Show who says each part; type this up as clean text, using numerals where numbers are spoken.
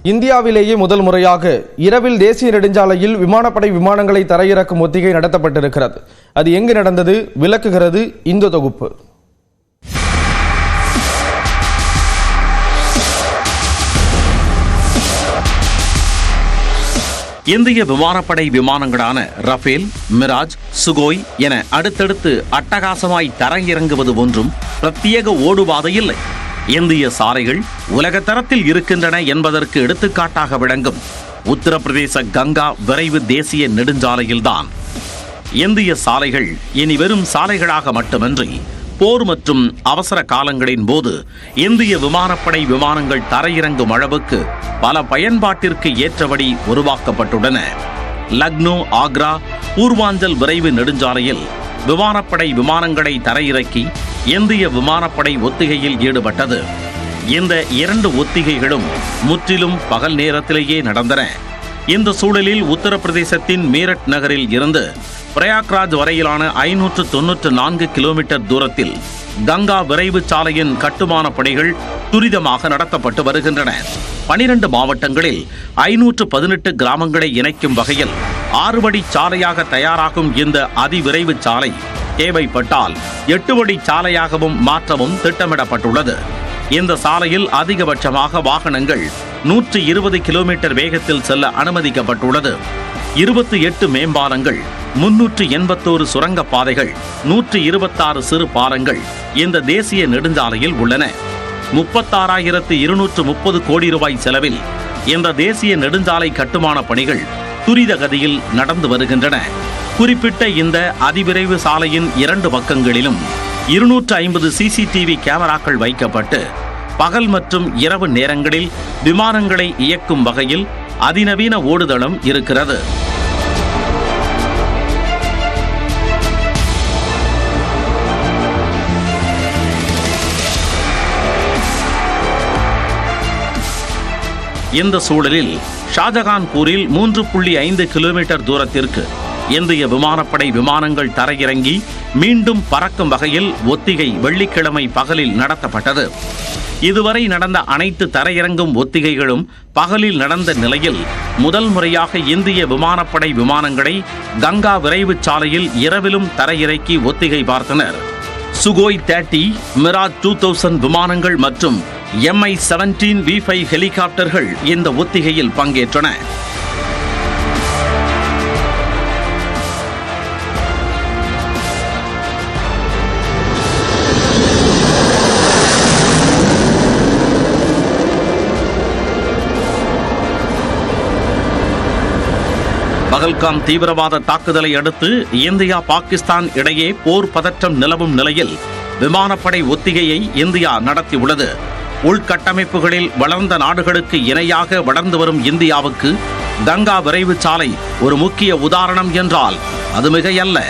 Speaker 1: இந்தியாவிலேயே முதல் முறையாக இரவில் தேசிய நெடுஞ்சாலையில் விமானப்படை விமானங்களை தரையிறக்கும் ஒத்திகை நடத்தப்பட்டிருக்கிறது. அது எங்கு நடந்தது விளக்குகிறது இந்த தொகுப்பு.
Speaker 2: இந்திய விமானப்படை விமானங்களான ரஃபேல், மிராஜ், சுகோய் என அடுத்தடுத்து அட்டகாசமாய் தரையிறங்குவது ஒன்றும் பிரத்யேக ஓடுபாதை இல்லை. இந்திய சாலைகள் உலக தரத்தில் இருக்கின்றன என்பதற்கு எடுத்துக்காட்டாக விளங்கும் உத்தரப்பிரதேச கங்கா விரைவு தேசிய நெடுஞ்சாலையில்தான். இந்திய சாலைகள் இனி வெறும் சாலைகளாக மட்டுமின்றி போர் மற்றும் அவசர காலங்களின் போது இந்திய விமானப்படை விமானங்கள் தரையிறங்கும் அளவுக்கு பல பயன்பாட்டிற்கு ஏற்றபடி உருவாக்கப்பட்டுள்ளன. லக்னோ, ஆக்ரா, பூர்வாஞ்சல் விரைவு நெடுஞ்சாலையில் விமானப்படை விமானங்களை தரையிறக்கி இந்திய விமானப்படை ஒத்திகையில் ஈடுபட்டது. இந்த இரண்டு ஒத்திகைகளும் முற்றிலும் பகல் நேரத்திலேயே நடந்தன. இந்த சூழலில் உத்தரப்பிரதேசத்தின் மீரட் நகரில் இருந்து பிரயாக்ராஜ் வரையிலான 594 கிலோமீட்டர் தூரத்தில் கங்கா விரைவு சாலையின் கட்டுமான பணிகள் துரிதமாக நடத்தப்பட்டு வருகின்றன. 12 மாவட்டங்களில் 518 கிராமங்களை இணைக்கும் வகையில் 6 வழி சாலையாக தயாராகும் இந்த அதிவிரைவு சாலை தேவைப்பட்டால் 8 வழி சாலையாகவும் மாற்றவும் திட்டமிடப்பட்டுள்ளது. இந்த சாலையில் அதிகபட்சமாக வாகனங்கள் 120 கிலோமீட்டர் வேகத்தில் செல்ல அனுமதிக்கப்பட்டுள்ளது. 28 மேம்பாலங்கள், 381 சுரங்கப் பாதைகள், 126 சிறு பாலங்கள் இந்த தேசிய நெடுஞ்சாலையில் உள்ளன. 36,230 கோடி ரூபாய் செலவில் இந்த தேசிய நெடுஞ்சாலை கட்டுமான பணிகள் துரித கதியில் நடந்து வருகின்றன. குறிப்பிட்ட இந்த அதிவிரைவு சாலையின் 2 பக்கங்களிலும் 250 CCTV கேமராக்கள் வைக்கப்பட்டு பகல் மற்றும் இரவு நேரங்களில் விமானங்களை இயக்கும் வகையில் அதிநவீன ஓடுதளம் இருக்கிறது. இந்த சூழலில் ஷாஜகான்பூரில் 3.5 கிலோமீட்டர் தூரத்திற்கு இந்திய விமானப்படை விமானங்கள் தரையிறங்கி மீண்டும் பறக்கும் வகையில் ஒத்திகை வெள்ளிக்கிழமை பகலில் நடத்தப்பட்டது. இதுவரை நடந்த அனைத்து தரையிறங்கும் ஒத்திகைகளும் பகலில் நடந்த நிலையில் முதல் முறையாக இந்திய விமானப்படை விமானங்களை கங்கா விரைவு சாலையில் இரவிலும் தரையிறக்கி ஒத்திகை பார்த்தனர். சுகோய் 30, மிராஜ் 2000 விமானங்கள் மற்றும் Mi-17 V5 ஹெலிகாப்டர்கள் இந்த ஒத்திகையில் பங்கேற்றன. பகல்காம் தீவிரவாத தாக்குதலை அடுத்து இந்தியா, பாகிஸ்தான் இடையே போர் பதற்றம் நிலவும் நிலையில் விமானப்படை ஒத்திகையை இந்தியா நடத்தியுள்ளது. உள்கட்டமைப்புகளில் வளர்ந்த நாடுகளுக்கு இணையாக வளர்ந்து வரும் இந்தியாவுக்கு கங்கா விரைவு சாலை ஒரு முக்கிய உதாரணம் என்றால் அது மிகையல்ல.